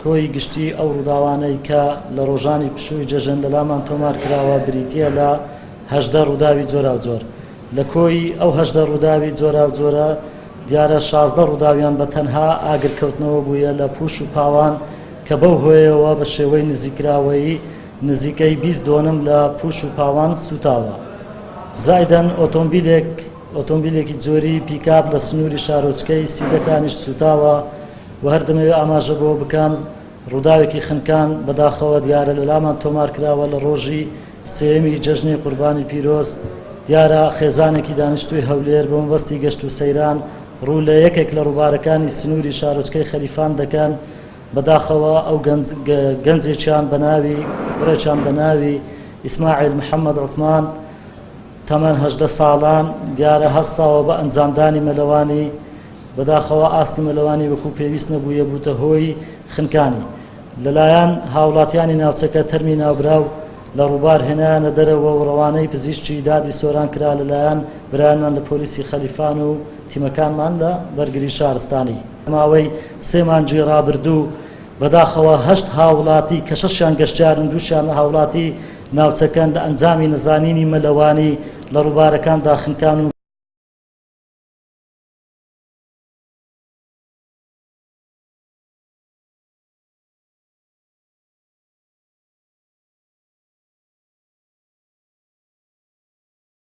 کۆی گشتی ئەو ڕووداوانەی کە لە ڕۆژانی پشووی جەژن لەلامان تۆمار کراوە بریتیە لە 18 ڕووداوی جۆرا و جۆر. لە کۆی ئەو 18 ڕووداوی جۆرا و جۆرە دیارە 16 ڕووداویان بە تەنها ئاگرکەوتنەوە بووە لە پوش و پاوان کە بەو هۆیەوە بە شێوەی نزیکراوەیی نزیکەی 20 دۆنم لە پوش و پاوان سوتاوە. زایدەن ئۆتۆمبیلێکی جۆری پیکاپ لە سنووری شارۆچکەی سیدەکانیش سوتاوە و هەر دەمەوێت ئاماژە بۆ بکەم ڕووداوێکی خنکان بەداخەوە دیارە لەلامان تۆمار کراوە لە ڕۆژی سێمی جەژنی قوربانی پیرۆز. دیارە خێزانێکی دانیشتووی هەولێر بە مەبەستی گەشت و سەیران ڕوو لە یەکێک لە ڕووبارەکانی سنووری شارۆچکەی خەلیفان دەکەن. بەداخەوە ئەو گەنجێکیان بە ناوی کوڕێکیان بە ناوی ئیسماعیل محەممەد عوتمان تەمەن 18 ساڵان دیارە هەر ساوە بە ئەنجامدانی مەلەوانی بەداخەوە ئاستی مەلەوانی وەکو پێویست نەبوویە بووتە هۆی خنکانی. لەلایەن هاوڵاتیانی ناوچەکە تەرمی ناوبراو لە ڕووبار هێنایانە دەرەوە و ڕەوانەی پزیشکی دادی سۆران کرا لەلایەن برایانمان لە پۆلیسی خەلیفان و تیمەکانمان لە بەرگری شارستانی. ماوەی 3 مانگی ڕابردوو بەداخەوە 8 هاوڵاتی کە 6یان گەشتیارن 2شیان هاوڵاتی ناوچەکەن لە ئەنجامی نەزانینی مەلەوانی لە ڕووبارەکاندا خنکان و